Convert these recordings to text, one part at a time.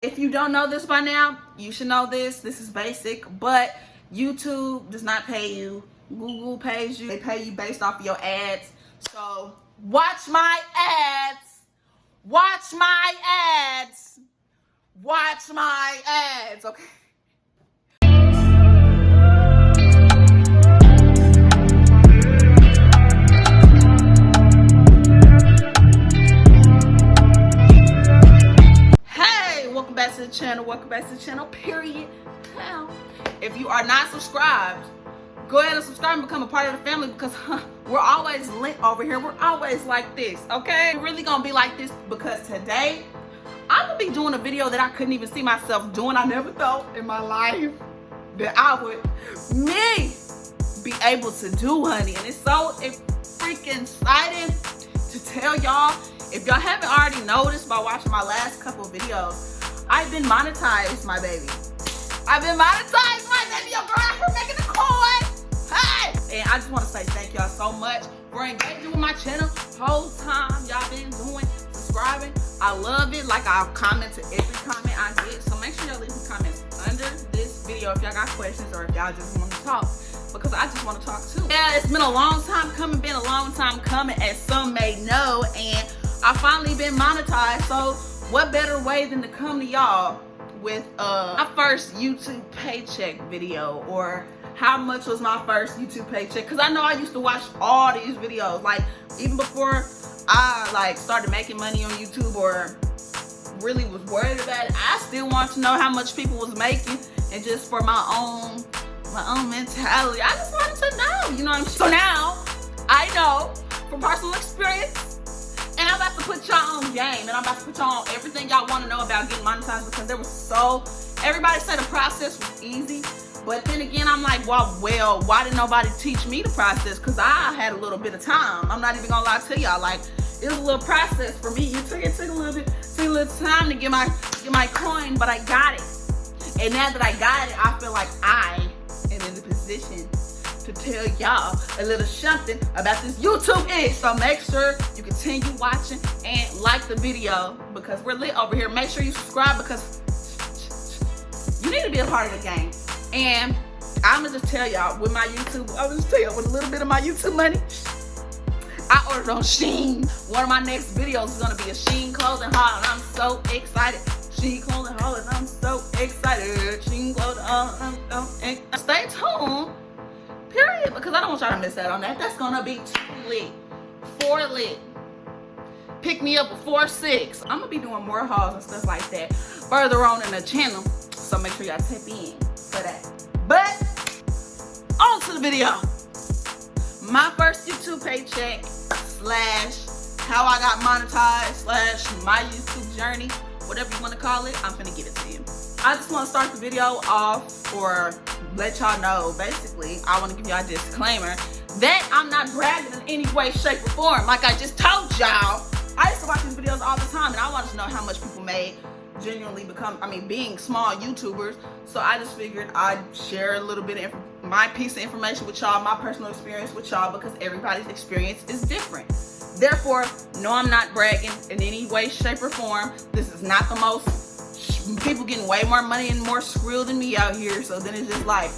If you don't know this by now, you should know this. This is basic, but YouTube does not pay you. Google pays you. They pay you based off of your ads. So watch my ads. Watch my ads. Watch my ads, okay? Welcome back to the channel, period. Now, if you are not subscribed, go ahead and subscribe and become a part of the family, because we're always lit over here. We're always like this, okay? We're really gonna be like this because today I'm gonna be doing a video that I couldn't even see myself doing. I never thought in my life that I would be able to do, honey, and it's so freaking exciting to tell y'all. If y'all haven't already noticed by watching my last couple of videos, I've been monetized, my baby. I've been monetized, my baby. Your girl out here making the coin. Hey! And I just want to say thank y'all so much for engaging with my channel. Whole time y'all been doing, subscribing. I love it. Like, I'll comment to every comment I get. So make sure y'all leave some comments under this video if y'all got questions or if y'all just want to talk, because I just want to talk too. Yeah, it's been a long time coming, as some may know, and I finally been monetized. So what better way than to come to y'all with my first YouTube paycheck video, or how much was my first YouTube paycheck? Because I know I used to watch all these videos, like even before I started making money on YouTube or really was worried about it. I still want to know how much people was making, and just for my own mentality, I just wanted to know, you know what I'm saying? So now I know from personal experience. And I'm about to put y'all on game, and I'm about to put y'all on everything y'all want to know about getting monetized, because everybody said the process was easy, but then again, I'm like, well, why didn't nobody teach me the process? Because I had a little bit of time. I'm not even gonna lie to y'all, like, it was a little process for me. It took a little time to get my coin, but I got it. And now that I got it, I feel like I am in the position to tell y'all a little something about this YouTube is. So make sure you continue watching and like the video, because we're lit over here. Make sure you subscribe, because you need to be a part of the game. And I'm gonna just tell y'all with my YouTube, with a little bit of my YouTube money, I ordered on Shein. One of my next videos is gonna be a Shein clothing haul, and I'm so excited. Shein clothing haul, and I'm so excited. Shein clothing haul, I'm so excited. Stay tuned. Period, because I don't want y'all to miss out on that. That's gonna be 2 lit, 4 lit. Pick me up with 4, 6. I'm gonna be doing more hauls and stuff like that further on in the channel, so make sure y'all tap in for that. But on to the video. My first YouTube paycheck / how I got monetized / my YouTube journey, whatever you want to call it, I'm gonna give it to you. I just want to start the video off, or let y'all know, basically, I want to give y'all a disclaimer that I'm not bragging in any way, shape, or form. Like I just told y'all, I used to watch these videos all the time, and I wanted to know how much people made genuinely being small YouTubers. So I just figured I'd share a little bit of my piece of information with y'all, my personal experience with y'all, because everybody's experience is different. Therefore, no, I'm not bragging in any way, shape, or form. This is not the most. People getting way more money and more skrill than me out here, so then it's just like,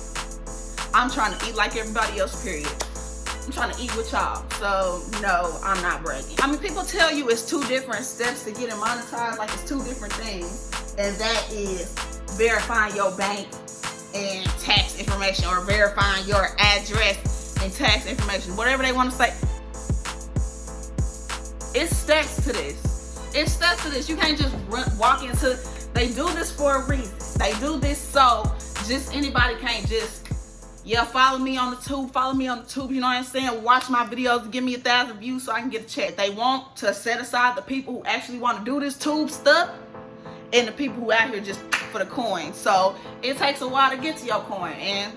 I'm trying to eat like everybody else, period. I'm trying to eat with y'all, so no, I'm not bragging. People tell you it's 2 different steps to getting monetized, like it's 2 different things, and that is verifying your bank and tax information, or verifying your address and tax information, whatever they want to say. It's steps to this. It's steps to this. You can't just walk into. They do this for a reason. They do this so just anybody can't just, follow me on the tube, you know what I'm saying? Watch my videos and give me 1,000 views so I can get a check. They want to set aside the people who actually want to do this tube stuff, and the people who out here just for the coin. So it takes a while to get to your coin. And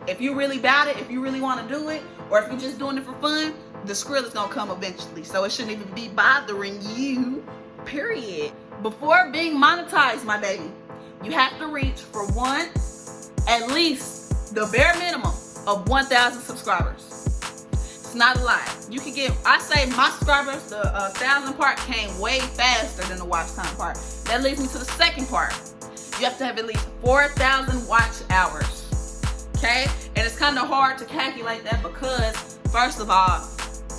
if you really about it, if you really want to do it, or if you're just doing it for fun, the skrill is going to come eventually. So it shouldn't even be bothering you, period. Before being monetized, my baby, you have to reach for at least the bare minimum of 1,000 subscribers. It's not a lot. You can get, I say my subscribers, the 1,000 part came way faster than the watch time part. That leads me to the second part. You have to have at least 4,000 watch hours, okay? And it's kind of hard to calculate that because, first of all,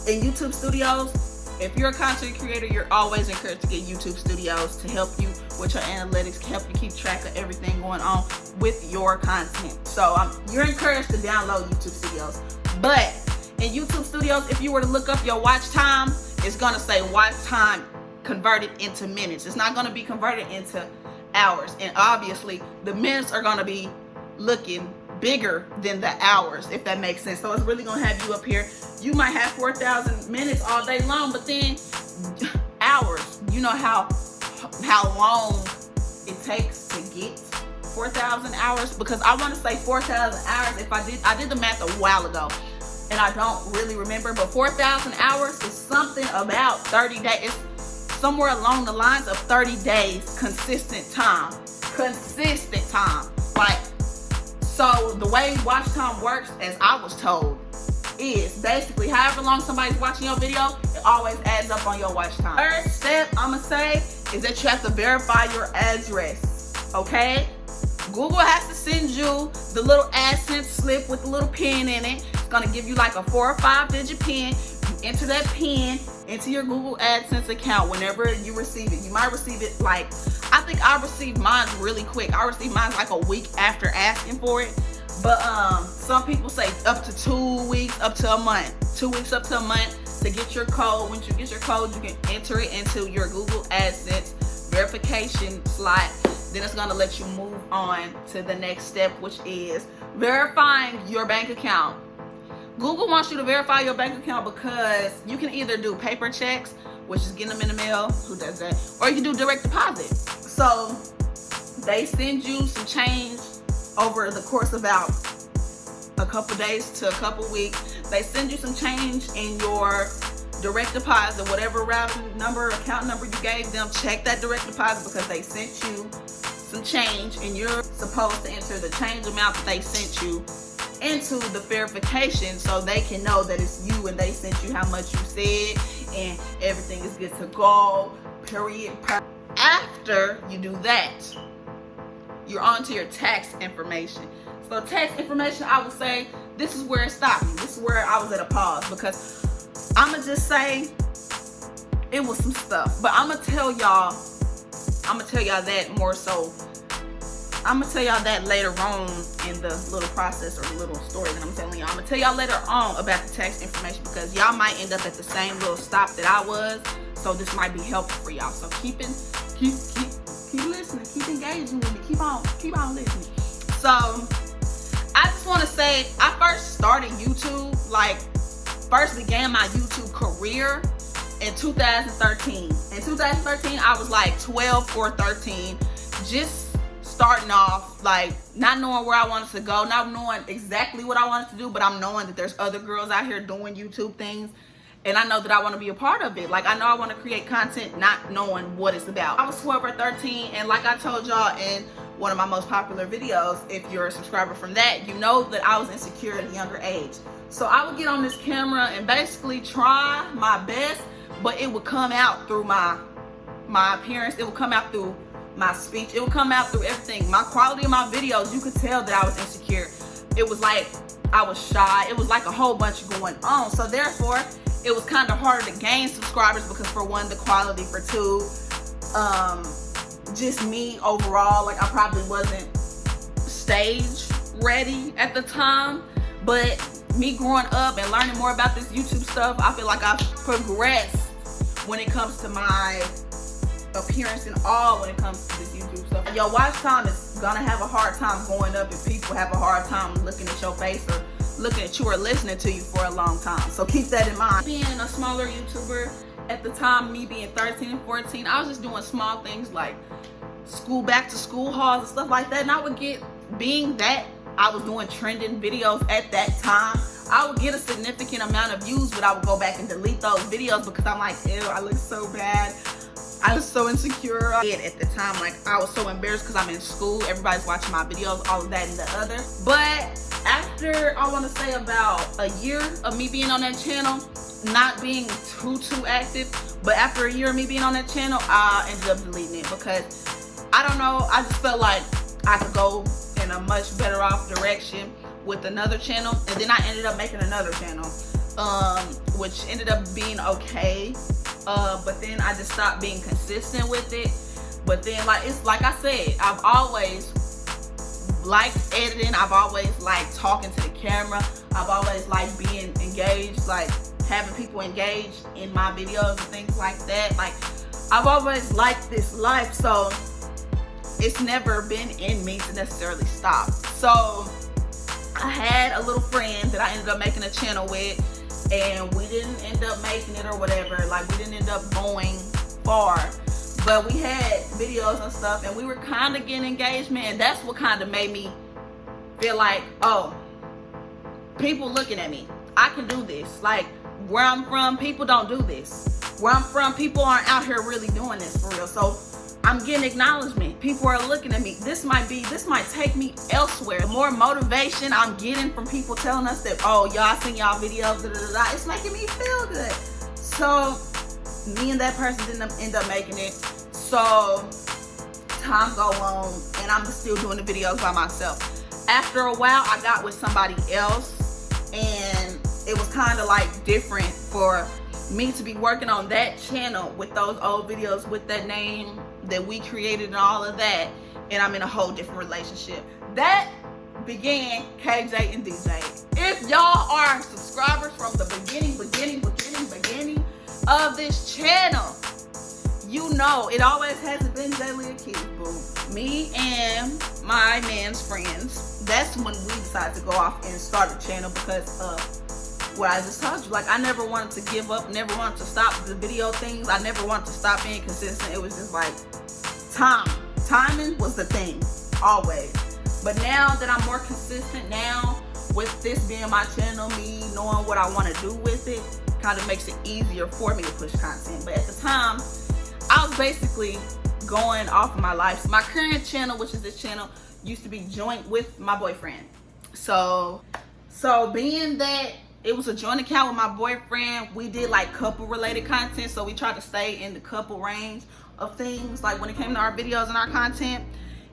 in YouTube Studios, if you're a content creator, you're always encouraged to get YouTube Studios to help you with your analytics, help you keep track of everything going on with your content. So you're encouraged to download YouTube Studios. But in YouTube Studios, if you were to look up your watch time, it's gonna say watch time converted into minutes. It's not gonna be converted into hours. And obviously, the minutes are gonna be looking bigger than the hours, if that makes sense. So it's really gonna have you up here. You might have 4,000 minutes all day long, but then hours, you know how long it takes to get 4,000 hours? Because I want to say 4,000 hours. If I did the math a while ago, and I don't really remember, but 4,000 hours is something about 30 days. It's somewhere along the lines of 30 days consistent time. Consistent time. Like, so the way watch time works, as I was told, is basically however long somebody's watching your video, it always adds up on your watch time. First step I'ma say is that you have to verify your address, okay? Google has to send you the little Adsense slip with the little pin in it. It's gonna give you like a 4 or 5 digit pin. You enter that pin into your Google Adsense account whenever you receive it. You might receive it like, I think I received mine really quick. I received mine like a week after asking for it. But some people say up to 2 weeks, up to a month. 2 weeks up to a month to get your code. Once you get your code, you can enter it into your Google Adsense verification slot. Then it's gonna let you move on to the next step, which is verifying your bank account. Google wants you to verify your bank account because you can either do paper checks, which is getting them in the mail, who does that? Or you can do direct deposit. So they send you some change over the course of about a couple days to a couple weeks. They send you some change in your direct deposit, whatever routing number, account number you gave them. Check that direct deposit because they sent you some change and you're supposed to enter the change amount that they sent you into the verification so they can know that it's you and they sent you how much you said and everything is good to go, period. After you do that, you're on to your tax information. So tax information, I would say this is where it stopped me. This is where I was at a pause because I'ma just say it was some stuff. But I'ma tell y'all that more so. I'ma tell y'all that later on in the little process or the little story that I'm telling y'all. I'ma tell y'all later on about the tax information because y'all might end up at the same little stop that I was. So this might be helpful for y'all. So keep listening, keep engaging with me, keep on listening. So I just want to say I first started YouTube, first began my YouTube career in 2013. In 2013 I was like 12 or 13, just starting off, not knowing where I wanted to go, not knowing exactly what I wanted to do, but I'm knowing that there's other girls out here doing YouTube things. And I know that I want to be a part of it. I know I want to create content not knowing what it's about. I was 12 or 13, and like I told y'all in one of my most popular videos, if you're a subscriber from that, you know that I was insecure at a younger age. So I would get on this camera and basically try my best, but it would come out through my appearance. It would come out through my speech. It would come out through everything. My quality of my videos, you could tell that I was insecure. It was like I was shy. It was like a whole bunch going on. So therefore, it was kind of harder to gain subscribers because for one, the quality, for two, just me overall, I probably wasn't stage ready at the time. But me growing up and learning more about this YouTube stuff, I feel like I've progressed when it comes to my appearance and all when it comes to this YouTube stuff. Your watch time is gonna have a hard time going up if people have a hard time looking at your face or looking at you or listening to you for a long time. So keep that in mind. Being a smaller YouTuber at the time, me being 13 and 14, I was just doing small things like back to school hauls and stuff like that. And I would get, being that I was doing trending videos at that time, I would get a significant amount of views, but I would go back and delete those videos because I'm like, ew, I look so bad. I was so insecure at the time. Like, I was so embarrassed because I'm in school, everybody's watching my videos, all of that and the other. But after, I want to say about a year of me being on that channel, not being too active, but after a year of me being on that channel, I ended up deleting it because, I don't know, I just felt like I could go in a much better off direction with another channel. And then I ended up making another channel, which ended up being okay. But then I just stopped being consistent with it. But then, like, it's like I said, I've always liked editing. I've always liked talking to the camera. I've always liked being engaged, like having people engaged in my videos and things like that. Like, I've always liked this life, so it's never been in me to necessarily stop. So I had a little friend that I ended up making a channel with, and we didn't end up making it or whatever. Like, we didn't end up going far, but we had videos and stuff, and we were kind of getting engagement, and that's what kind of made me feel like, oh, people looking at me, I can do this. Like, where I'm from, people don't do this. Where I'm from, people aren't out here really doing this for real. So I'm getting acknowledgement. People are looking at me. This might take me elsewhere. The more motivation I'm getting from people telling us that, oh, y'all seen y'all videos, it's making me feel good. So me and that person didn't end up making it. So time go on, and I'm still doing the videos by myself. After a while, I got with somebody else, and it was kind of like different for me to be working on that channel with those old videos with that name that we created and all of that, and I'm in a whole different relationship. That began KJ and DJ. If y'all are subscribers from the beginning of this channel, you know it always hasn't been Jaylee and Keith, boo. Me and my man's friends, that's when we decided to go off and start a channel because of what I just told you. Like, I never wanted to give up, never wanted to stop the video things. I never wanted to stop being consistent. It was just like timing was the thing, always. But now that I'm more consistent now, with this being my channel, me knowing what I want to do with it, kind of makes it easier for me to push content. But at the time, I was basically going off of my life. My current channel, which is this channel, used to be joint with my boyfriend. So being that it was a joint account with my boyfriend, we did like couple related content, so we tried to stay in the couple range of things, like when it came to our videos and our content.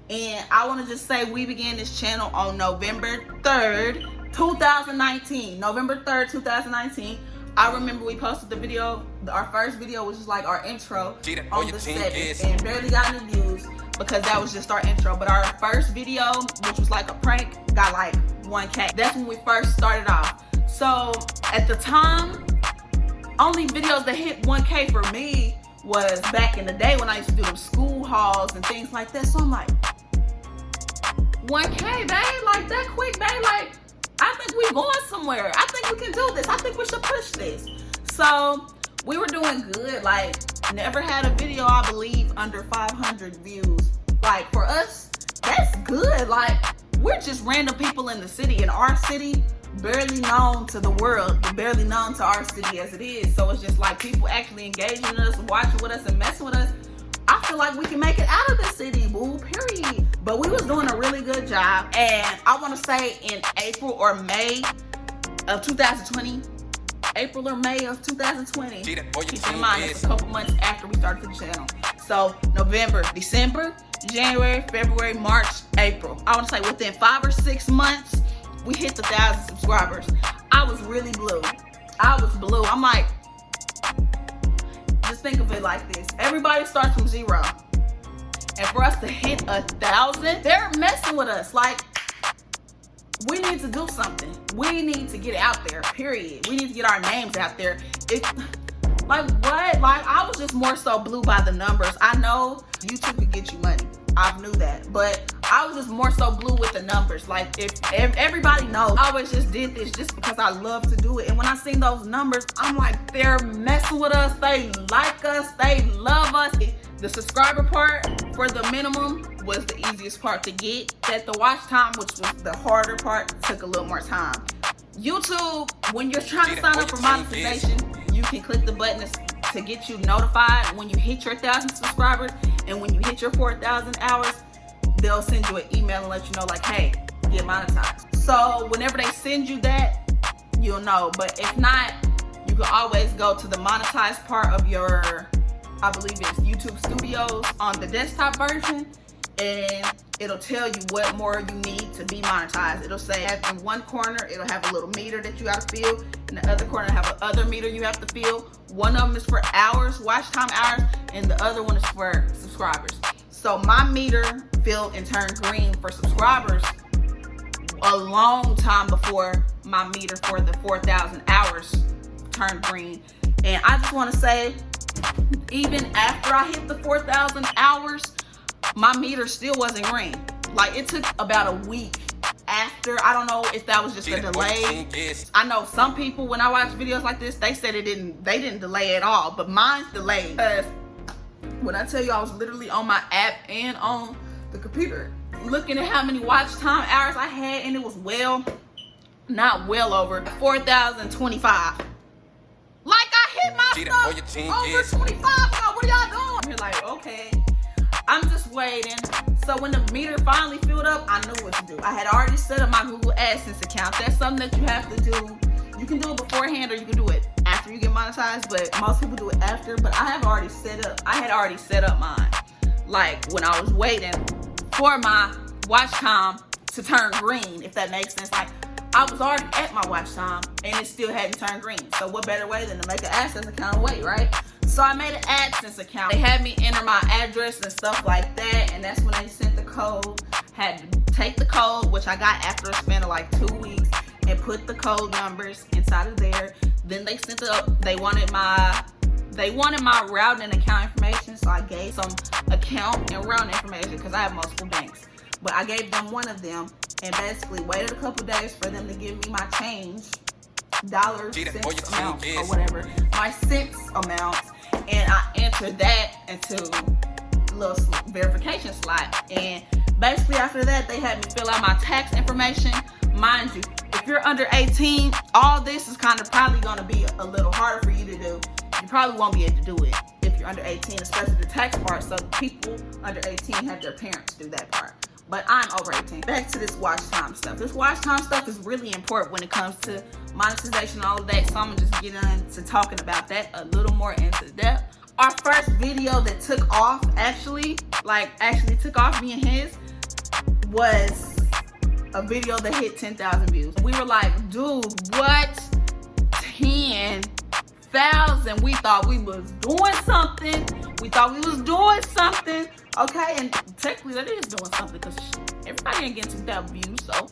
And I want to just say we began this channel on November 3rd, 2019. November 3rd, 2019. I remember we posted the video, our first video, which was like our intro on the 7th, and barely got any views because that was just our intro. But our first video, which was like a prank, got like 1K. That's when we first started off. So at the time, only videos that hit 1K for me was back in the day when I used to do them school hauls and things like that. So I'm like, 1K, babe, like that quick, babe, like I think we going somewhere. I think we can do this. I think we should push this. So we were doing good. Like, never had a video, I believe, under 500 views. Like, for us, that's good. Like, we're just random people in the city, in our city, barely known to the world, barely known to our city as it is. So it's just like people actually engaging us, watching with us, and messing with us. I feel like we can make it out of the city, boo, period. But we was doing a really good job. And I want to say in April or May of 2020, April or May of 2020, keep in mind it's a couple months after we started the channel. So November, December, January, February, March, April. I want to say within 5 or 6 months, we hit the 1,000 subscribers. I was really blue. I was blue. I'm like, just think of it like this. Everybody starts from 0. And for us to hit 1,000, they're messing with us. Like, we need to do something. We need to get out there, period. We need to get our names out there. Like, what? Like, I was just more so blue by the numbers. I know YouTube could get you money. I knew that. But I was just more so blue with the numbers. Like, if everybody knows, I always just did this just because I love to do it. And when I seen those numbers, I'm like, they're messing with us. They like us. They love us. The subscriber part for the minimum was the easiest part to get. That the watch time, which was the harder part, took a little more time. YouTube, when you're trying to sign up for monetization, you can click the button to get you notified when you hit your 1,000 subscribers, and when you hit your 4,000 hours, they'll send you an email and let you know like, hey, get monetized. So whenever they send you that, you'll know. But if not, you can always go to the monetized part of your, I believe it's YouTube Studios on the desktop version, and it'll tell you what more you need to be monetized. It'll say in one corner, it'll have a little meter that you gotta fill. In the other corner, have another meter you have to fill. One of them is for hours, watch time hours, and the other one is for subscribers. So my meter filled and turned green for subscribers a long time before my meter for the 4,000 hours turned green. And I just wanna say, even after I hit the 4,000 hours, my meter still wasn't green. Like, it took about a week after. I don't know if that was just a delay. I know some people, when I watch videos like this, they said they didn't delay at all, but mine's delayed. Because when I tell you, I was literally on my app and on the computer looking at how many watch time hours I had, and it was not well over 4,025. Like, I hit my stuff over 25. What are y'all doing? You're like, okay, I'm just waiting. So when the meter finally filled up, I knew what to do. I had already set up my Google Adsense account. That's something that you have to do. You can do it beforehand or you can do it after you get monetized, but most people do it after. But I had already set up mine. Like, when I was waiting for my watch time to turn green, if that makes sense. Like, I was already at my watch time and it still hadn't turned green. So what better way than to make an Adsense account and wait, right? So I made an Adsense account. They had me enter my address and stuff like that, and that's when they sent the code. Had to take the code, which I got after a span of like 2 weeks, and put the code numbers inside of there. Then they sent they wanted my routing and account information, so I gave some account and routing information because I have multiple banks. But I gave them one of them and basically waited a couple days for them to give me my change, dollars, cents amount, or whatever, my cents amount, and I entered that into a little verification slot. And basically after that, they had me fill out my tax information. Mind you, if you're under 18, all this is kind of probably going to be a little harder for you to do. You probably won't be able to do it if you're under 18, especially the tax part. So people under 18 have their parents do that part. But I'm over 18. Back to this watch time stuff. This watch time stuff is really important when it comes to monetization and all of that. So I'm gonna just get into talking about that a little more into depth. Our first video that took off, actually took off, me and his, was a video that hit 10,000 views. We were like, dude, what? 10,000? We thought we was doing something. Okay, and technically that is doing something because everybody ain't getting 2,000 views, so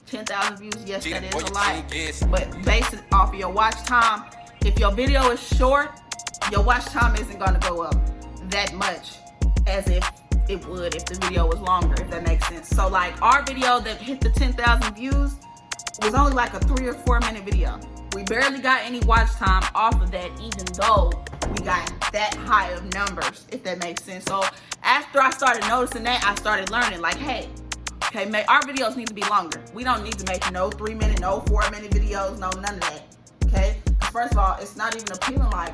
10,000 views, yes, that is a lot. But based off of your watch time, if your video is short, your watch time isn't gonna go up that much as if it would if the video was longer, if that makes sense. So like, our video that hit the 10,000 views was only like a 3 or 4 minute video. We barely got any watch time off of that, even though we got that high of numbers, if that makes sense. So after I started noticing that, I started learning like, hey, okay, our videos need to be longer. We don't need to make no 3 minute, no 4 minute videos, no none of that, okay? First of all, it's not even appealing. Like,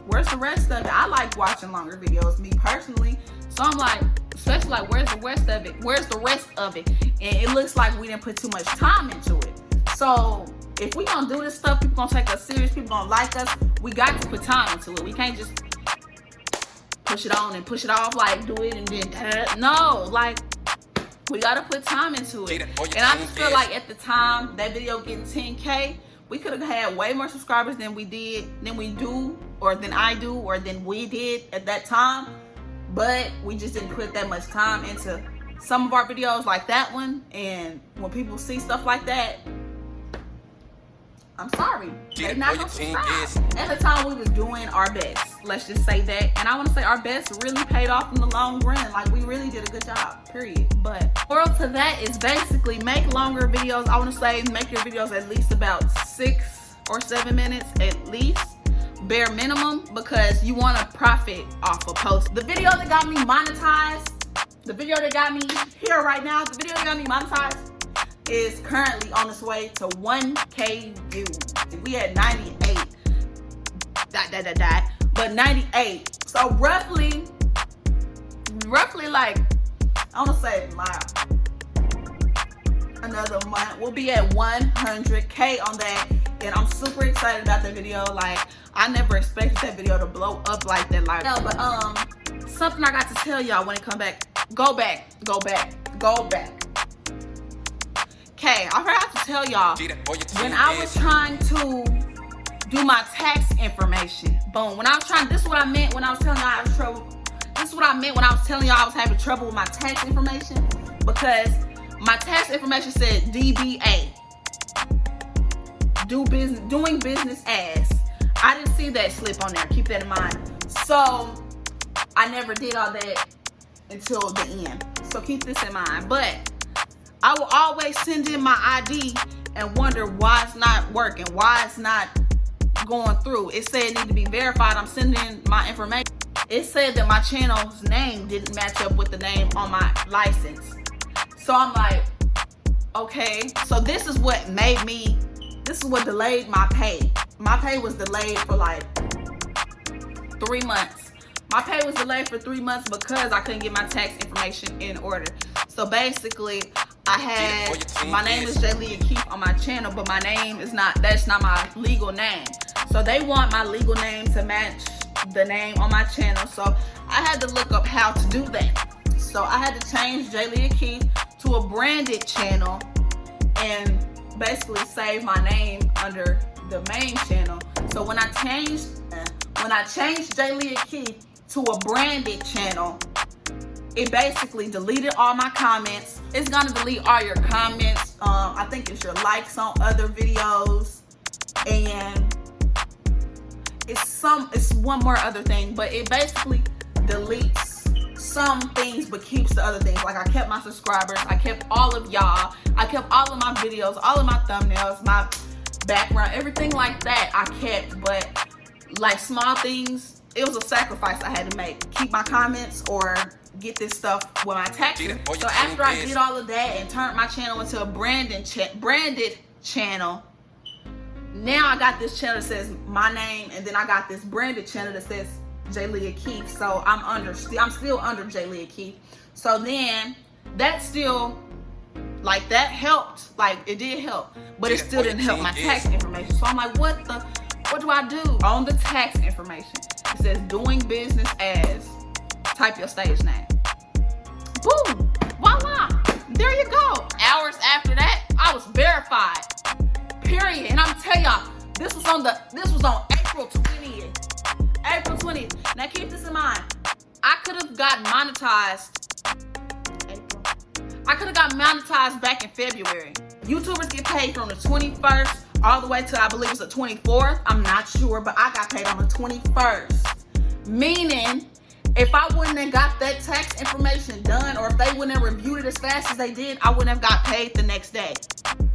where's the rest of it? I like watching longer videos, me personally. So I'm like, especially like, where's the rest of it? Where's the rest of it? And it looks like we didn't put too much time into it. So if we gonna do this stuff, people gonna take us serious, people gonna like us, we got to put time into it. We can't just push it on and push it off, like do it and then no, like we gotta put time into it. And I just feel like at the time that video getting 10K, we could have had way more subscribers than we do, or than I do, or than we did at that time. But we just didn't put that much time into some of our videos like that one. And when people see stuff like that, I'm sorry, they're not gonna subscribe. At the time, we was doing our best. Let's just say that. And I want to say our best really paid off in the long run. Like, we really did a good job, period. But moral to that is basically make longer videos. I want to say make your videos at least about 6 or 7 minutes at least, bare minimum, because you want to profit off of posts. The video that got me monetized, the video that got me here right now, the video that got me monetized is currently on its way to 1K views. We had 98. but 98. So roughly like, I want to say like another month, we'll be at 100K on that, and I'm super excited about that video. Like, I never expected that video to blow up like that. Like, no, but something I got to tell y'all when it come back. Go back. Okay, I forgot to tell y'all, when I was trying to do my tax information, boom, when I was trying, this is what I meant when I was telling y'all I was trouble. This is what I meant when I was telling y'all I was having trouble with my tax information, because my tax information said DBA, doing business as. I didn't see that slip on there. Keep that in mind. So I never did all that until the end. So keep this in mind. But I will always send in my ID and wonder why it's not working, why it's not going through. It said it need to be verified. I'm sending in my information. It said that my channel's name didn't match up with the name on my license. So I'm like, okay. So this is what delayed my pay. My pay was delayed for like 3 months. My pay was delayed for 3 months because I couldn't get my tax information in order. So basically, I had, my name is Jaylia Keith on my channel, but my name is not, that's not my legal name. So they want my legal name to match the name on my channel. So I had to look up how to do that. So I had to change Jaylia Keith to a branded channel and basically save my name under the main channel. So when I changed Jaylia Keith to a branded channel, it basically deleted all my comments. It's gonna delete all your comments. I think it's your likes on other videos, and it's one more other thing, but it basically deletes some things but keeps the other things. Like, I kept my subscribers, I kept all of y'all, I kept all of my videos, all of my thumbnails, my background, everything like that I kept. But like small things, it was a sacrifice I had to make. Keep my comments or get this stuff with my taxes. So after I did all of that and turned my channel into a branded channel, now I got this channel that says my name, and then I got this branded channel that says Jaylia Keith. So I'm still under Jaylia Keith. So then that still, like, that helped. Like, it did help, but it still didn't help my tax information. So I'm like, what do I do? On the tax information, it says doing business as, type your stage name. Boom, voila, there you go. Hours after that, I was verified, period. And I'm telling y'all, this was on April 20th. April 20th. Now keep this in mind. I could have got monetized. I could have got monetized back in February. YouTubers get paid from the 21st all the way to, I believe it's the 24th. I'm not sure, but I got paid on the 21st. Meaning, if I wouldn't have got that tax information done, or if they wouldn't have reviewed it as fast as they did, I wouldn't have got paid the next day,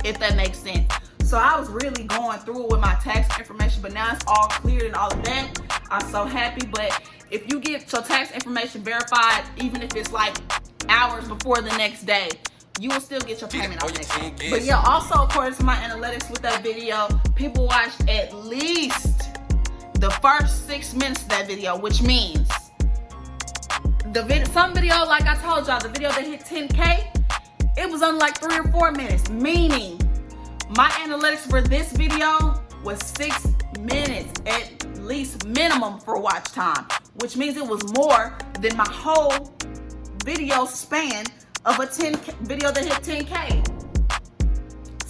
if that makes sense. So I was really going through with my tax information, but now it's all cleared and all of that. I'm so happy. But if you get your tax information verified, even if it's like hours before the next day, you will still get your payment on the next day. But yeah, also according to my analytics with that video, people watched at least the first 6 minutes of that video, which means some video, like I told y'all, the video that hit 10K, it was on like 3 or 4 minutes, meaning my analytics for this video was 6 minutes at least minimum for watch time, which means it was more than my whole video span of a video that hit 10K.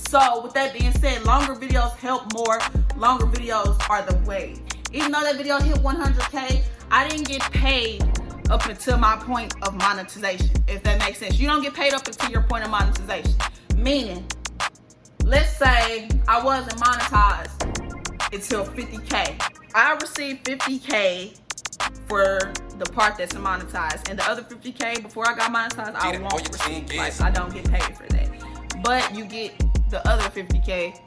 So with that being said, longer videos help more. Longer videos are the way. Even though that video hit 100K, I didn't get paid up until my point of monetization, if that makes sense. You don't get paid up until your point of monetization. Meaning, let's say I wasn't monetized until 50K. I received 50K for the part that's monetized, and the other 50K before I got monetized, I won't receive. Like, I don't get paid for that. But you get the other 50K,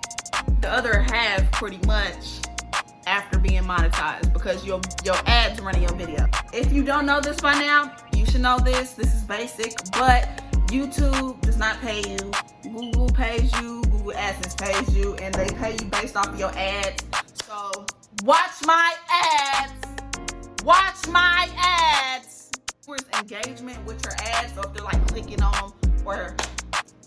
the other half pretty much after being monetized, because your ads run in your video. If you don't know this by now, you should know this. This is basic, but YouTube does not pay you. Google pays you, Google Adsense pays you, and they pay you based off of your ads. So watch my ads watch my ads. With engagement with your ads, so if they're like clicking on them or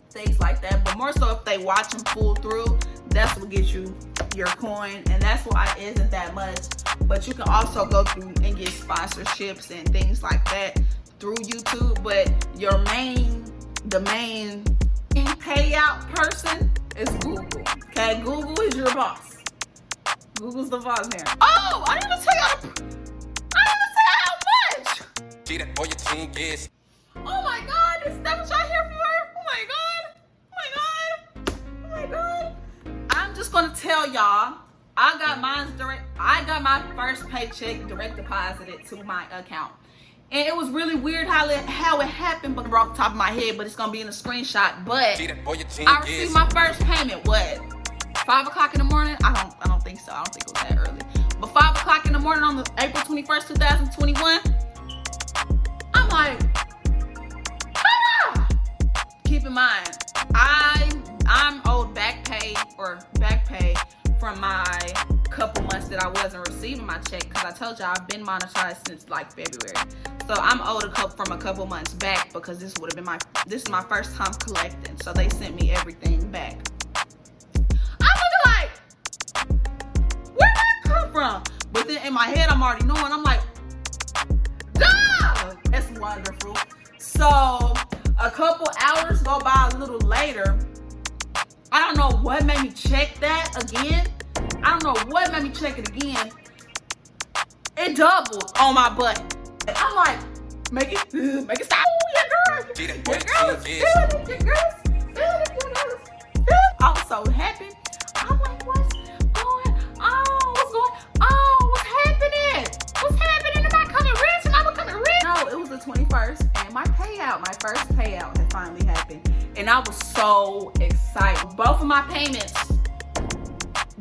things like that, but more so if they watch them full through, that's what gets you your coin, and that's why it isn't that much. But you can also go through and get sponsorships and things like that through YouTube, but the main payout person is Google. Okay, Google is your boss. Google's the boss here. Oh, I didn't even tell y'all how much. Oh my God, is that what y'all here for? Oh my God, oh my God, oh my God. I'm just gonna tell y'all, I got my first paycheck direct deposited to my account. And it was really weird how it happened, but off the top of my head, but it's gonna be in a screenshot. But I received my first payment, what? 5 o'clock in the morning? I don't think so. I don't think it was that early. But 5 o'clock in the morning on the April 21st, 2021, I'm like, ah! Keep in mind, I'm owed back pay from my couple months that I wasn't receiving my check, because I told y'all I've been monetized since like February. So I'm owed from a couple months back, because this is my first time collecting. So they sent me everything back. I'm looking like, where did that come from? But then in my head, I'm already knowing. I'm like, duh! That's wonderful. So a couple hours go by a little later. I don't know what made me check that again. I don't know what made me check it again. It doubled on my button. And I'm like, make it stop. Oh, your girl is feeling it. Your girl is feeling it. I was so happy. I'm like, what's going on? What's happening? What's happening? Am I coming rich? Am I becoming rich? No, it was the 21st, and my first payout had finally happened. And I was so excited. Both of my payments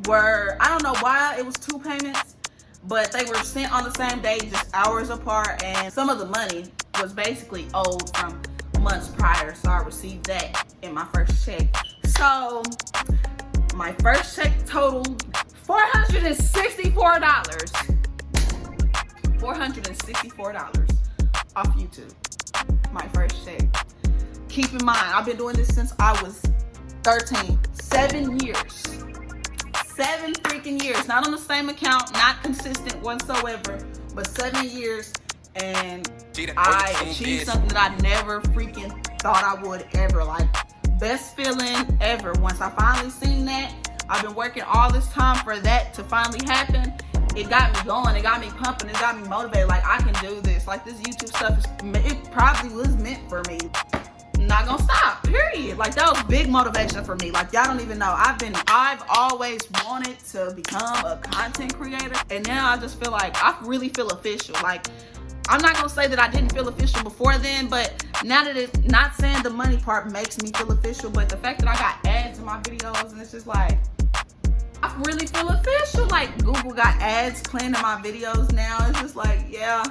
were, I don't know why it was 2 payments, but they were sent on the same day, just hours apart, and some of the money was basically owed from months prior, so I received that in my first check. So my first check totaled $464. $464 off YouTube. My first check. Keep in mind, I've been doing this since I was 13. 7 years. 7 freaking years. Not on the same account, not consistent whatsoever, but 7 years, and I achieved something that I never freaking thought I would ever. Like, best feeling ever. Once I finally seen that, I've been working all this time for that to finally happen. It got me going, it got me pumping, it got me motivated. Like, I can do this. Like, this YouTube stuff, it probably was meant for me. I'm not gonna stop, period. Like, that was big motivation for me. Like, y'all don't even know. I've always wanted to become a content creator, and now I just feel like I really feel official. Like, I'm not gonna say that I didn't feel official before then, but now that it's not saying the money part makes me feel official, but the fact that I got ads in my videos, and it's just like, I really feel official. Like, Google got ads playing in my videos now. It's just like, yeah,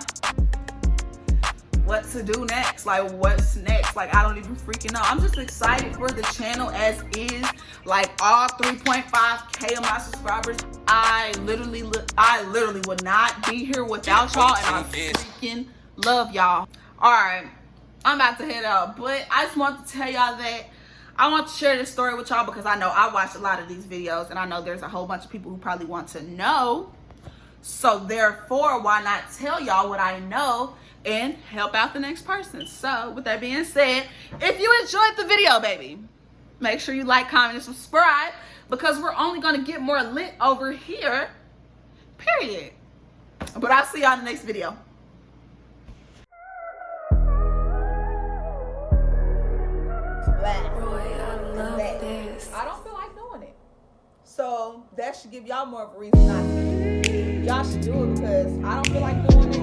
what to do next? Like, what's next? Like, I don't even freaking know. I'm just excited for the channel as is. Like, all 3.5K of my subscribers. I literally would not be here without y'all, and I freaking love y'all. All right, I'm about to head out, but I just want to tell y'all that I want to share this story with y'all, because I know I watch a lot of these videos, and I know there's a whole bunch of people who probably want to know. So therefore, why not tell y'all what I know and help out the next person? So with that being said, if you enjoyed the video, baby, make sure you like, comment, and subscribe, because we're only going to get more lit over here, period. But I'll see y'all in the next video. I don't feel like doing it, so that should give y'all more of a reason not to. Y'all should do it, because I don't feel like doing it.